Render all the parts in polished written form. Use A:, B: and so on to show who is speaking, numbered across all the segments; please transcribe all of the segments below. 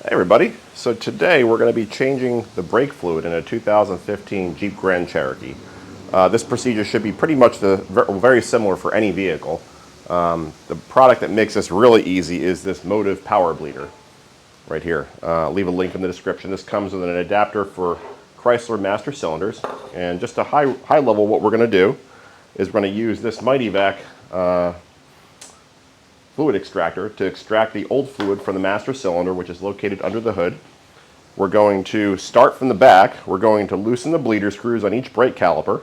A: Hey everybody, so today we're going to be changing the brake fluid in a 2015 Jeep Grand Cherokee. This procedure should be pretty much very similar for any vehicle. The product that makes this really easy is this Motive power bleeder right here. Leave a link in the description. This comes with an adapter for Chrysler master cylinders, and just a high level what we're going to do is we're going to use this Mighty Vac fluid extractor to extract the old fluid from the master cylinder, which is located under the hood. We're going to start from the back. We're going to loosen the bleeder screws on each brake caliper,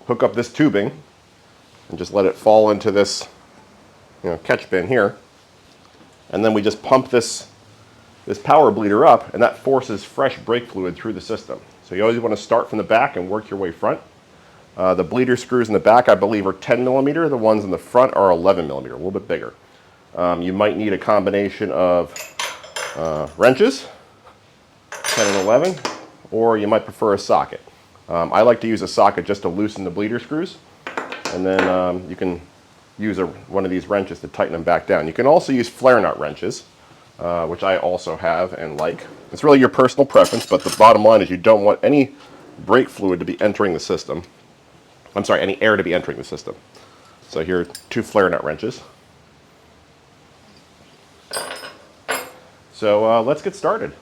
A: hook up this tubing, and just let it fall into this catch bin here. And then we just pump this power bleeder up, and that forces fresh brake fluid through the system. So you always want to start from the back and work your way front. The bleeder screws in the back, I believe, are 10 millimeter. The ones in the front are 11 millimeter, a little bit bigger. You might need a combination of wrenches, 10 and 11, or you might prefer a socket. I like to use a socket just to loosen the bleeder screws, and then you can use one of these wrenches to tighten them back down. You can also use flare nut wrenches, which I also have and like. It's really your personal preference, but the bottom line is you don't want any brake fluid to be entering the system. I'm sorry, any air to be entering the system. So here are 2 flare nut wrenches. So let's get started.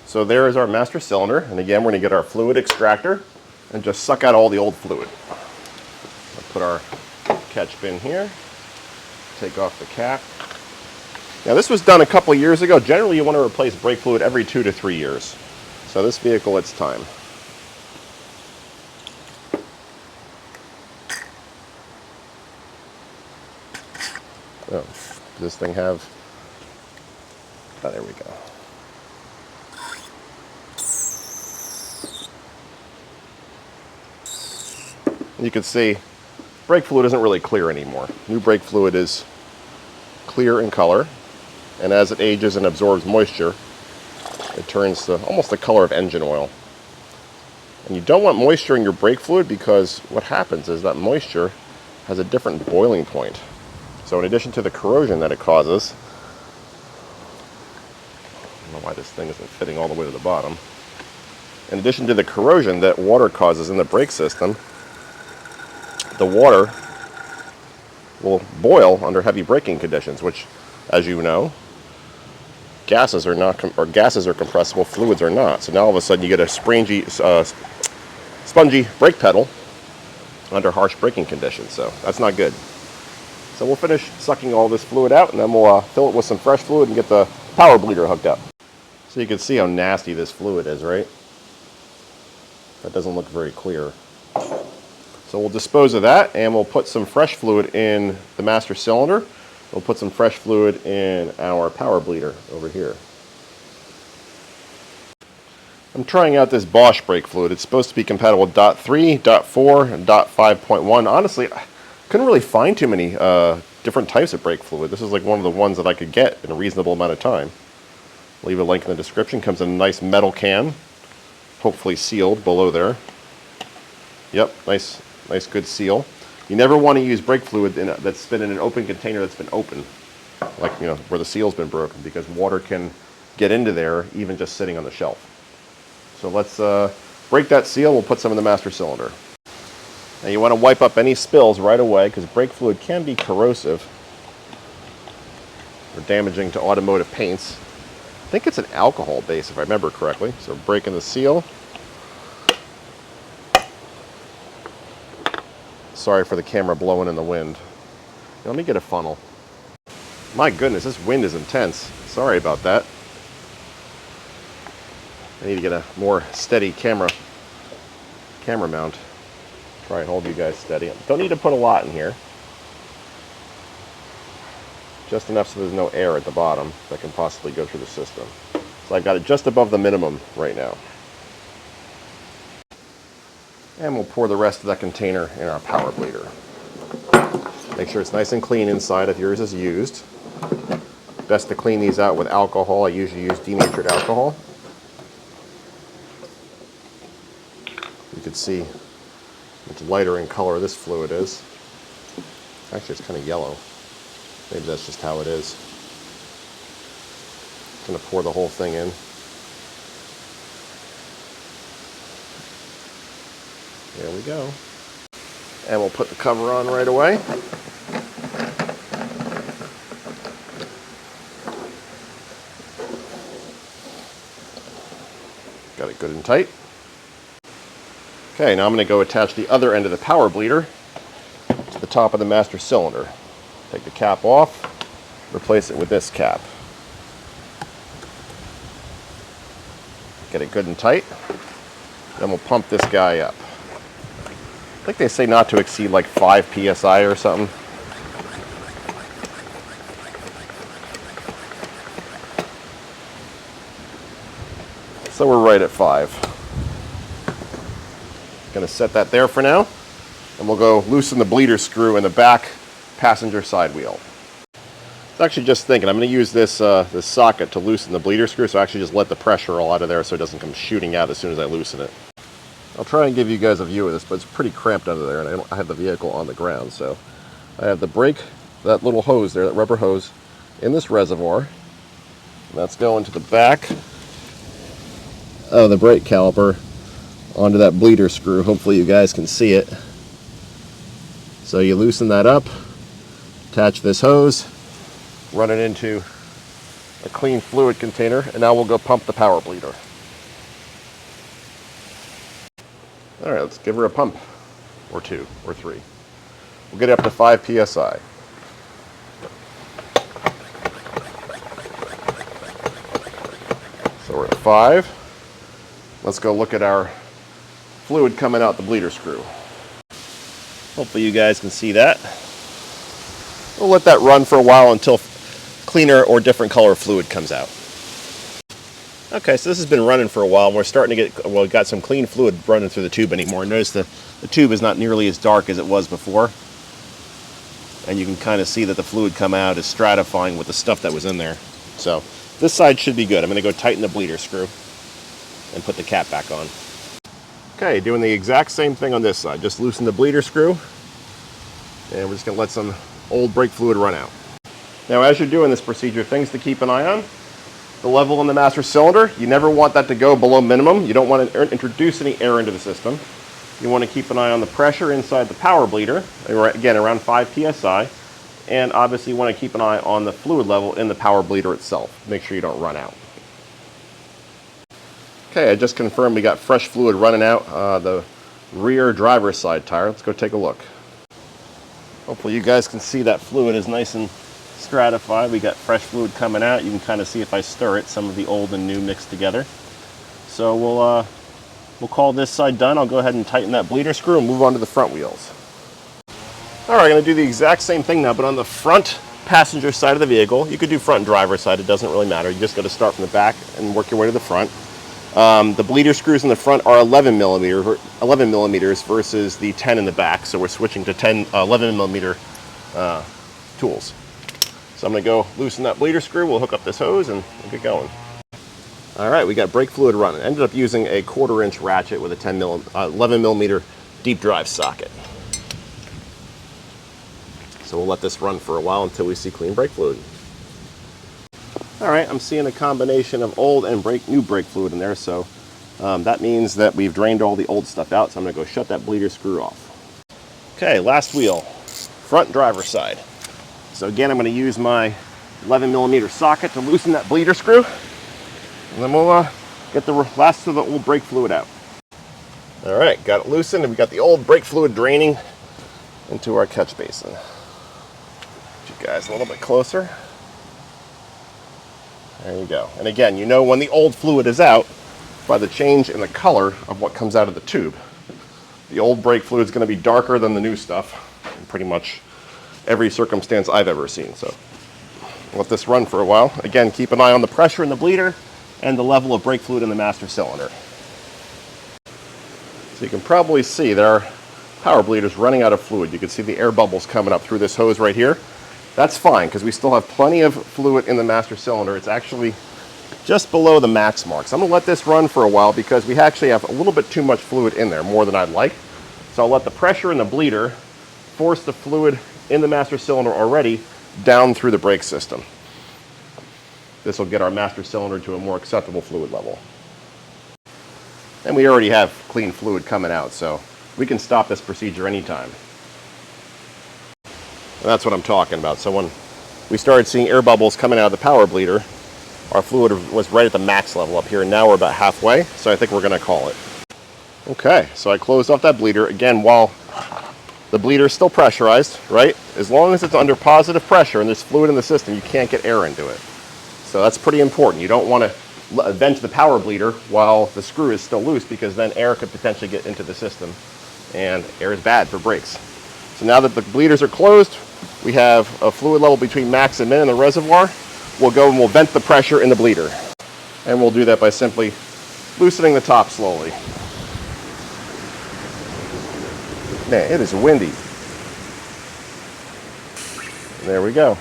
A: So there is our master cylinder, and again we're going to get our fluid extractor and just suck out all the old fluid. I'll put our catch bin here, take off the cap. Now this was done a couple years ago. Generally you want to replace brake fluid every 2 to 3 years. So this vehicle, it's time. Oh, does this thing have... Oh, there we go. You can see brake fluid isn't really clear anymore. New brake fluid is clear in color, and as it ages and absorbs moisture, it turns to almost the color of engine oil. And you don't want moisture in your brake fluid because what happens is that moisture has a different boiling point. So in addition to the corrosion that it causes, I don't know why this thing isn't fitting all the way to the bottom. In addition to the corrosion that water causes in the brake system, the water will boil under heavy braking conditions, which, as you know, gases are compressible, fluids are not. So now all of a sudden you get a spongy brake pedal under harsh braking conditions. So that's not good. So we'll finish sucking all this fluid out, and then we'll fill it with some fresh fluid and get the power bleeder hooked up. So you can see how nasty this fluid is, right? That doesn't look very clear. So we'll dispose of that, and we'll put some fresh fluid in the master cylinder. We'll put some fresh fluid in our power bleeder over here. I'm trying out this Bosch brake fluid. It's supposed to be compatible with .3, .4, and .5.1. Honestly, I couldn't really find too many different types of brake fluid. This is like one of the ones that I could get in a reasonable amount of time. Leave a link in the description. Comes in a nice metal can, hopefully sealed below there. Yep, nice good seal. You never want to use brake fluid that's been in an open container that's been open, like where the seal's been broken, because water can get into there even just sitting on the shelf. So let's break that seal. We'll put some in the master cylinder. Now you want to wipe up any spills right away, because brake fluid can be corrosive or damaging to automotive paints. I think it's an alcohol base if I remember correctly. So breaking the seal. Sorry for the camera blowing in the wind. Now, let me get a funnel. My goodness, this wind is intense. Sorry about that. I need to get a more steady camera mount. Try and hold you guys steady. Don't need to put a lot in here. Just enough so there's no air at the bottom that can possibly go through the system. So I've got it just above the minimum right now. And we'll pour the rest of that container in our power bleeder. Make sure it's nice and clean inside if yours is used. Best to clean these out with alcohol. I usually use denatured alcohol. You can see much lighter in color this fluid is. Actually, it's kind of yellow. Maybe that's just how it is. Just going to pour the whole thing in. There we go. And we'll put the cover on right away. Got it good and tight. Okay, now I'm going to go attach the other end of the power bleeder to the top of the master cylinder. Take the cap off, replace it with this cap. Get it good and tight. Then we'll pump this guy up. I think they say not to exceed like 5 psi or something. So we're right at 5. Gonna set that there for now, and we'll go loosen the bleeder screw in the back passenger side wheel. I was actually just thinking I'm gonna use this this socket to loosen the bleeder screw, so I actually just let the pressure all out of there so it doesn't come shooting out as soon as I loosen it. I'll try and give you guys a view of this, but it's pretty cramped under there, and I have the vehicle on the ground. So I have the brake, that little hose there, that rubber hose, in this reservoir. And that's going to the back of the brake caliper onto that bleeder screw. Hopefully you guys can see it. So you loosen that up, attach this hose, run it into a clean fluid container, and now we'll go pump the power bleeder. All right, let's give her a pump, or 2, or 3. We'll get it up to 5 psi. So we're at 5. Let's go look at our fluid coming out the bleeder screw. Hopefully you guys can see that. We'll let that run for a while until cleaner or different color fluid comes out. Okay, so this has been running for a while, and we're starting to get, well, we've got some clean fluid running through the tube anymore. Notice the tube is not nearly as dark as it was before. And you can kind of see that the fluid come out is stratifying with the stuff that was in there. So this side should be good. I'm going to go tighten the bleeder screw and put the cap back on. Okay, doing the exact same thing on this side. Just loosen the bleeder screw, and we're just going to let some old brake fluid run out. Now, as you're doing this procedure, things to keep an eye on. The level in the master cylinder, you never want that to go below minimum. You don't want to introduce any air into the system. You want to keep an eye on the pressure inside the power bleeder, again around 5 psi, and obviously you want to keep an eye on the fluid level in the power bleeder itself. Make sure you don't run out. Okay, I just confirmed we got fresh fluid running out the rear driver's side tire. Let's go take a look. Hopefully you guys can see that fluid is nice and stratified. We got fresh fluid coming out. You can kind of see if I stir it, some of the old and new mixed together. So we'll call this side done. I'll go ahead and tighten that bleeder screw and move on to the front wheels. All right, I'm going to do the exact same thing now, but on the front passenger side of the vehicle. You could do front and driver's side. It doesn't really matter. You just got to start from the back and work your way to the front. The bleeder screws in the front are 11 millimeters versus the 10 in the back. So we're switching to 11 millimeter tools. So I'm going to go loosen that bleeder screw. We'll hook up this hose and we'll get going. All right, we got brake fluid running. Ended up using a 1/4 inch ratchet with a 11 millimeter deep drive socket. So we'll let this run for a while until we see clean brake fluid. All right, I'm seeing a combination of old and new brake fluid in there. So that means that we've drained all the old stuff out. So I'm going to go shut that bleeder screw off. Okay, last wheel, front driver's side. So again, I'm going to use my 11 millimeter socket to loosen that bleeder screw. And then we'll get the last of the old brake fluid out. All right, got it loosened, and we got the old brake fluid draining into our catch basin. Get you guys a little bit closer. There you go. And again, you know when the old fluid is out by the change in the color of what comes out of the tube. The old brake fluid is going to be darker than the new stuff in pretty much every circumstance I've ever seen. So let this run for a while. Again, keep an eye on the pressure in the bleeder and the level of brake fluid in the master cylinder. So you can probably see that our power bleeder is running out of fluid. You can see the air bubbles coming up through this hose right here. That's fine because we still have plenty of fluid in the master cylinder. It's actually just below the max mark. So I'm going to let this run for a while because we actually have a little bit too much fluid in there, more than I'd like. So I'll let the pressure in the bleeder force the fluid in the master cylinder already down through the brake system. This will get our master cylinder to a more acceptable fluid level. And we already have clean fluid coming out, so we can stop this procedure anytime. And that's what I'm talking about. So when we started seeing air bubbles coming out of the power bleeder, our fluid was right at the max level up here, and now we're about halfway, so I think we're going to call it. Okay, so I closed off that bleeder. Again, while the bleeder is still pressurized, right? As long as it's under positive pressure and there's fluid in the system, you can't get air into it. So that's pretty important. You don't want to vent the power bleeder while the screw is still loose, because then air could potentially get into the system, and air is bad for brakes. So now that the bleeders are closed, we have a fluid level between max and min in the reservoir. We'll go and we'll vent the pressure in the bleeder. And we'll do that by simply loosening the top slowly. Man, it is windy. There we go.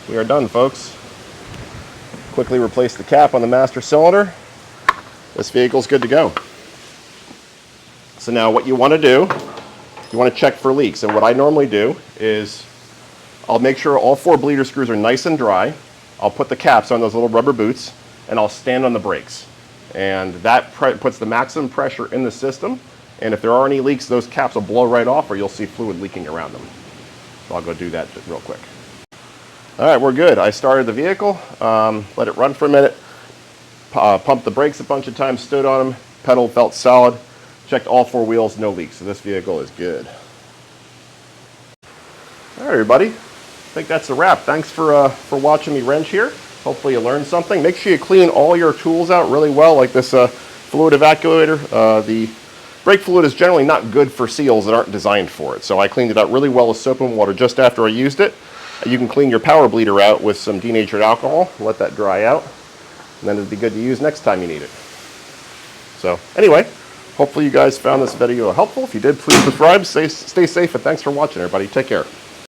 A: We are done, folks. Quickly replace the cap on the master cylinder. This vehicle's good to go. So now what you want to do, you want to check for leaks. And what I normally do is I'll make sure all 4 bleeder screws are nice and dry. I'll put the caps on those little rubber boots, and I'll stand on the brakes. And that puts the maximum pressure in the system. And if there are any leaks, those caps will blow right off, or you'll see fluid leaking around them. So I'll go do that real quick. All right, we're good. I started the vehicle, let it run for a minute, pumped the brakes a bunch of times, stood on them, pedal felt solid, checked all 4 wheels, no leaks. So this vehicle is good. All right, everybody. I think that's a wrap. Thanks for watching me wrench here. Hopefully you learned something. Make sure you clean all your tools out really well, like this fluid evacuator. The brake fluid is generally not good for seals that aren't designed for it. So I cleaned it out really well with soap and water just after I used it. You can clean your power bleeder out with some denatured alcohol, let that dry out, and then it'll be good to use next time you need it. So anyway, hopefully you guys found this video helpful. If you did, please subscribe, stay safe, and thanks for watching, everybody. Take care.